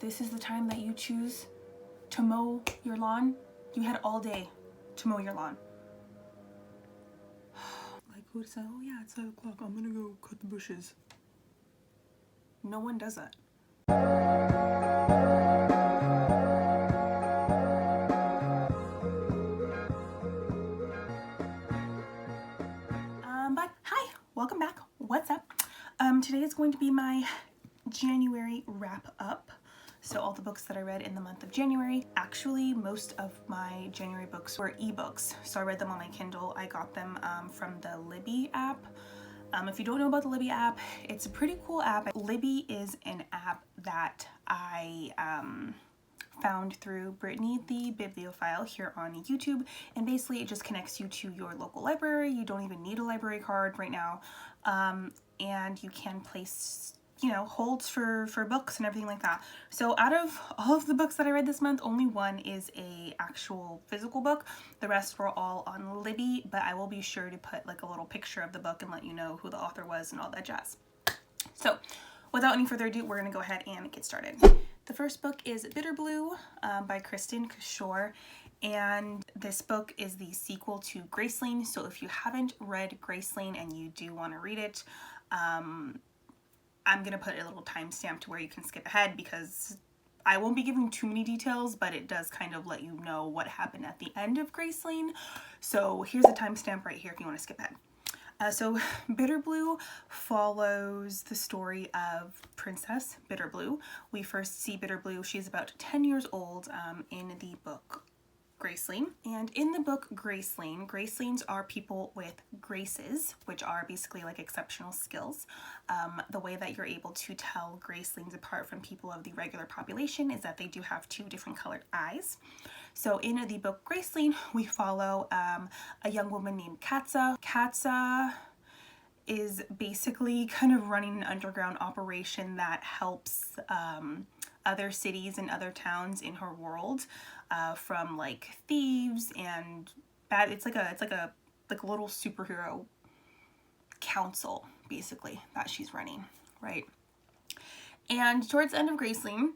This is the time that you choose to mow your lawn. You had all day to mow your lawn. Like, who would say, oh yeah, it's 5 o'clock, I'm gonna go cut the bushes. No one does that. But hi, welcome back. What's up? Today is going to be my January wrap up. So all the books that I read in the month of January. Actually, most of my January books were ebooks. So I read them on my Kindle. I got them from the Libby app. If you don't know about the Libby app, it's a pretty cool app. Libby is an app that I found through Brittany the Bibliophile here on YouTube, and basically it just connects you to your local library. You don't even need a library card right now, and you can place, you know, holds for books and everything like that. So out of all of the books that I read this month, only one is a actual physical book. The rest were all on Libby, but I will be sure to put like a little picture of the book and let you know who the author was and all that jazz. So without any further ado, we're gonna go ahead and get started. The first book is Bitter Blue by Kristin Cashore, and this book is the sequel to Graceling. So if you haven't read Graceling and you do want to read it, I'm going to put a little timestamp to where you can skip ahead, because I won't be giving too many details, but it does kind of let you know what happened at the end of Graceling. So here's a timestamp right here if you want to skip ahead. So Bitter Blue follows the story of Princess Bitter Blue. We first see Bitter Blue, she's about 10 years old in the book Graceling. And in the book Graceling, Gracelings are people with graces, which are basically like exceptional skills. The way that you're able to tell Gracelings apart from people of the regular population is that they do have 2 different colored eyes. So in the book Graceling, we follow a young woman named Katza. Katza is basically kind of running an underground operation that helps other cities and other towns in her world from like thieves and bad. It's like a little superhero council basically that she's running, right? And towards the end of Graceling,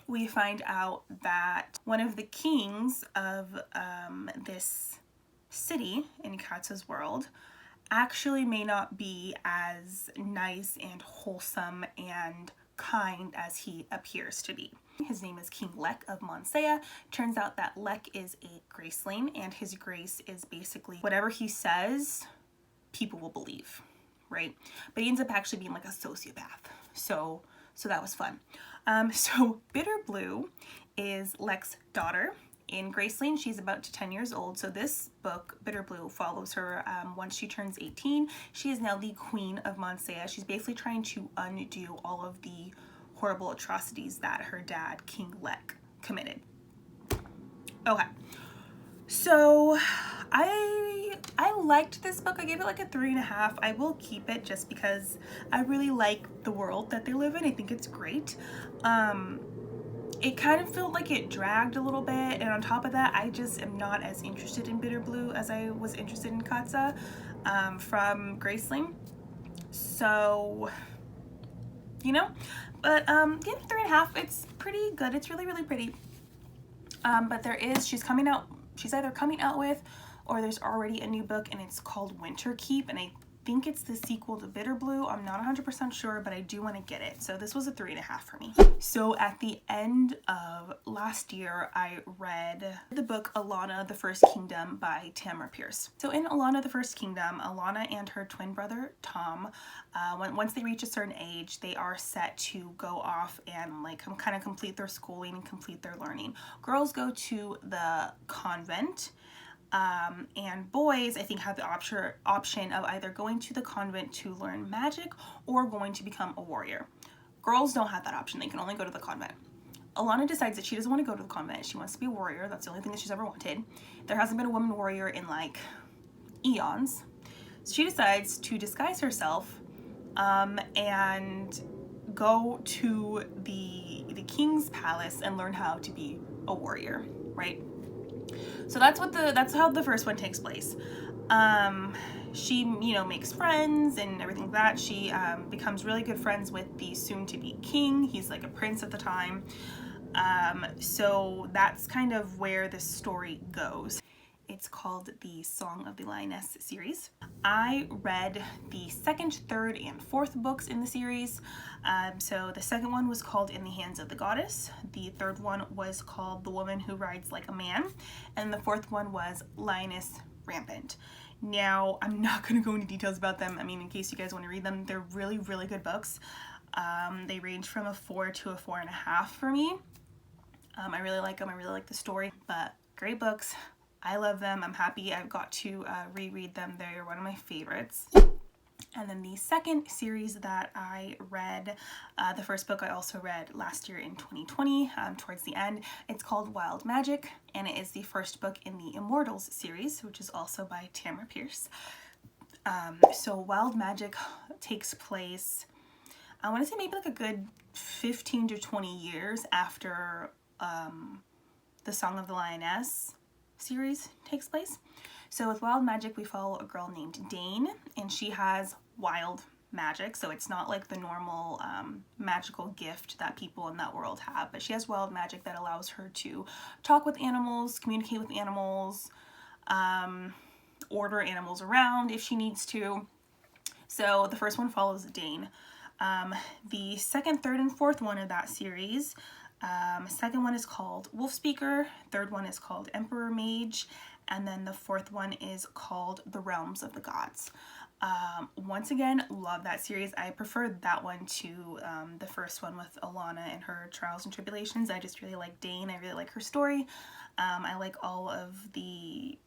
we find out that one of the kings of this city in Katza's world actually may not be as nice and wholesome and kind as he appears to be. His name is King Lek of Monsea. Turns out that Lek is a Graceling, and his grace is basically whatever he says, people will believe, right? But he ends up actually being like a sociopath. So that was fun. So Bitter Blue is Lek's daughter. In Graceling, she's about 10 years old. So this book, Bitter Blue, follows her once she turns 18. She is now the queen of Monsea. She's basically trying to undo all of the horrible atrocities that her dad, King Lek, committed. Okay. So I liked this book. I gave it like a 3.5. I will keep it just because I really like the world that they live in. I think it's great. It kind of felt like it dragged a little bit, and on top of that, I just am not as interested in Bitter Blue as I was interested in Katza from Graceling. So, you know, but give it 3.5. It's pretty good. It's really, really pretty. But she's either coming out with, or there's already a new book, and it's called Winter Keep, and I think it's the sequel to Bitter Blue. I'm not 100% sure, but I do want to get it. So this was a 3.5 for me. So at the end of last year, I read the book Alanna, the First Kingdom by Tamora Pierce. So in Alanna, the First Kingdom, Alanna and her twin brother, Tom, once they reach a certain age, they are set to go off and like kind of complete their schooling and complete their learning. Girls go to the convent, and boys, I think, have the option of either going to the convent to learn magic or going to become a warrior. Girls don't have that option. They can only go to the convent. Alanna decides that she doesn't want to go to the convent. She wants to be a warrior. That's the only thing that she's ever wanted. There hasn't been a woman warrior in like eons. So she decides to disguise herself and go to the king's palace and learn how to be a warrior, right? So that's how the first one takes place. she, you know, makes friends and everything like that. She becomes really good friends with the soon-to-be king. He's like a prince at the time. So that's kind of where this story goes. It's called the Song of the Lioness series. I read the second, third, and fourth books in the series. So the second one was called In the Hands of the Goddess. The third one was called The Woman Who Rides Like a Man. And the fourth one was Lioness Rampant. Now, I'm not going to go into details about them. I mean, in case you guys want to read them, they're really, really good books. They range from a 4 to a 4.5 for me. I really like them. I really like the story, but great books. I love them. I'm happy I've got to reread them. They're one of my favorites. And then the second series that I read, the first book I also read last year in 2020, towards the end. It's called Wild Magic, and it is the first book in the Immortals series, which is also by Tamora Pierce. So Wild Magic takes place, I want to say maybe like a good 15 to 20 years after the Song of the Lioness series takes place. So with Wild Magic, we follow a girl named Dane, and she has wild magic. So it's not like the normal magical gift that people in that world have, but she has wild magic that allows her to talk with animals, communicate with animals, order animals around if she needs to. So the first one follows Dane. The second, third, and fourth one of that series, second one is called Wolfspeaker, third one is called Emperor Mage, and then the fourth one is called The Realms of the Gods. Once again, love that series. I preferred that one to the first one with Alana and her trials and tribulations. I just really like Dane. I really like her story. I like all of the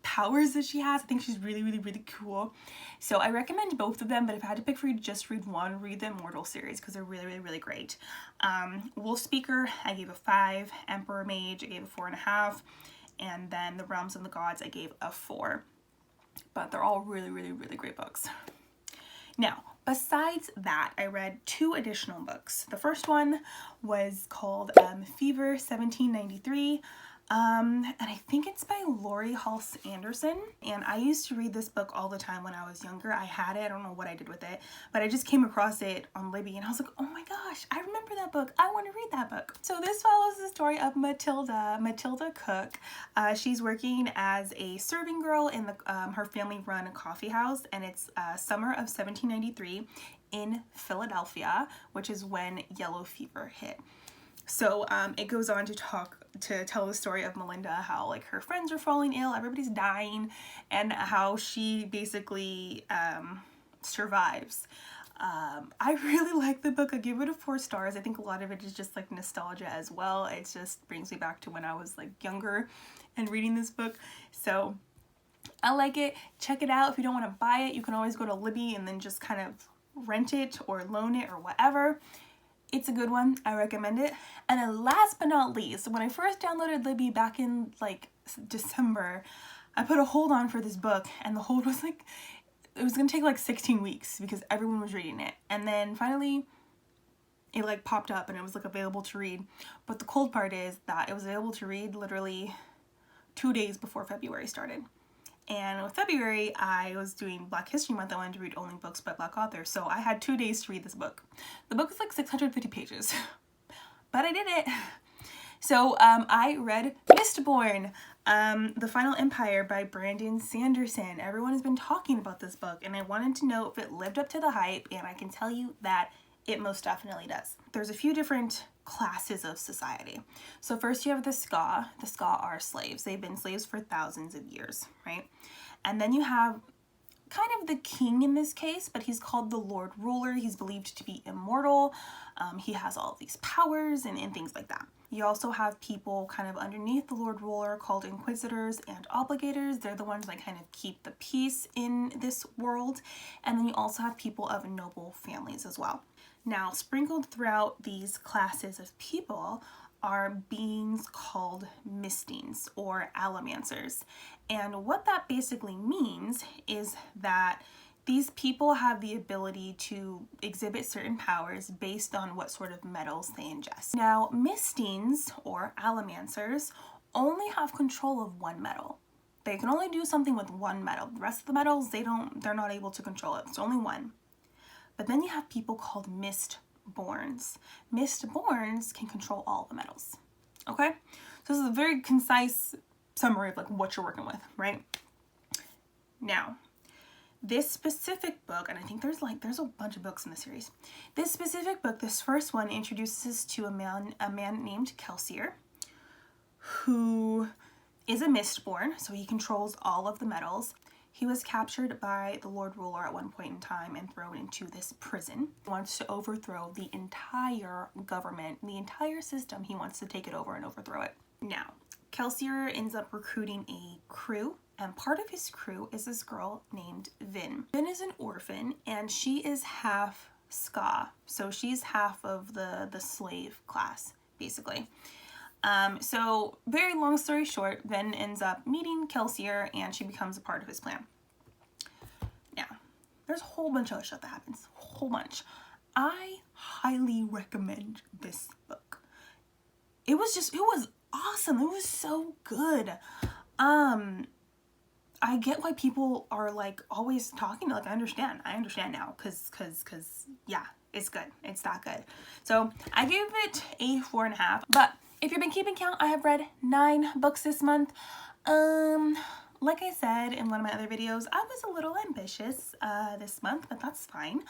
powers that she has. I think she's really, really, really cool. So I recommend both of them, but if I had to pick for you to just read one, read the Immortal series because they're really, really, really great. Wolfspeaker, I gave a 5. Emperor Mage, I gave a 4.5. And then The Realms of the Gods, I gave a 4. But they're all really, really, really great books. Now, besides that, I read 2 additional books. The first one was called Fever 1793. And I think it's by Laurie Halse Anderson. And I used to read this book all the time when I was younger. I had it. I don't know what I did with it, but I just came across it on Libby and I was like, oh my gosh, I remember that book. I want to read that book. So this follows the story of Matilda Cook. She's working as a serving girl in the her family run coffee house, and it's summer of 1793 in Philadelphia, which is when yellow fever hit. So it goes on to tell the story of Melinda, how like her friends are falling ill, everybody's dying, and how she basically survives. I really like the book. I give it a 4 stars. I think a lot of it is just like nostalgia as well. It just brings me back to when I was like younger and reading this book. So I like it. Check it out. If you don't want to buy it, you can always go to Libby and then just kind of rent it or loan it or whatever. It's a good one. I recommend it. And then last but not least, when I first downloaded Libby back in like December, I put a hold on for this book, and the hold was like, it was gonna take like 16 weeks because everyone was reading it. And then finally it like popped up and it was like available to read. But the cold part is that it was available to read literally 2 days before February started. And with February, I was doing Black History Month. I wanted to read only books by Black authors. So I had 2 days to read this book. The book is like 650 pages, but I did it. So I read Mistborn, The Final Empire by Brandon Sanderson. Everyone has been talking about this book, and I wanted to know if it lived up to the hype, and I can tell you that it most definitely does. There's a few different classes of society. So first you have the Ska. The Ska are slaves. They've been slaves for thousands of years, right? And then you have kind of the king in this case, but he's called the Lord Ruler. He's believed to be immortal. He has all of these powers and things like that. You also have people kind of underneath the Lord Ruler called Inquisitors and Obligators. They're the ones that kind of keep the peace in this world. And then you also have people of noble families as well. Now, sprinkled throughout these classes of people are beings called Mistines or Allomancers. And what that basically means is that these people have the ability to exhibit certain powers based on what sort of metals they ingest. Now, Mistines or Allomancers only have control of one metal. They can only do something with one metal. The rest of the metals, they're not able to control it. It's only one. But then you have people called Mistborns. Mistborns can control all the metals. Okay? So this is a very concise summary of like what you're working with, right? Now, this specific book, and I think there's a bunch of books in the series. This specific book, this first one, introduces to a man named Kelsier, who is a Mistborn, so he controls all of the metals. He was captured by the Lord Ruler at one point in time and thrown into this prison. He wants to overthrow the entire government, the entire system. He wants to take it over and overthrow it. Now, Kelsier ends up recruiting a crew, and part of his crew is this girl named Vin. Vin is an orphan, and she is half Ska, so she's half of the slave class, basically. So very long story short, Vin ends up meeting Kelsier and she becomes a part of his plan. Now, there's a whole bunch of other stuff that happens, a whole bunch. I highly recommend this book. It was awesome. It was so good. I get why people are like always talking, like I understand now, cause yeah, it's good. It's that good. So I gave it a 4.5, but if you've been keeping count, I have read 9 books this month. Like I said in one of my other videos, I was a little ambitious this month, but that's fine.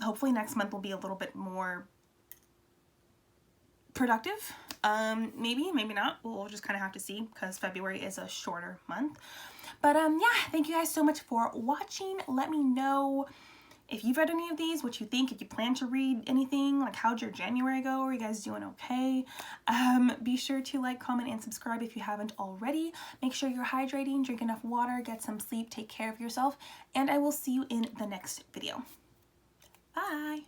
Hopefully next month will be a little bit more productive. Maybe not. We'll just kind of have to see because February is a shorter month. But yeah, thank you guys so much for watching. Let me know if you've read any of these, what you think, if you plan to read anything, like how'd your January go? Are you guys doing okay? Be sure to like, comment, and subscribe if you haven't already. Make sure you're hydrating, drink enough water, get some sleep, take care of yourself, and I will see you in the next video. Bye!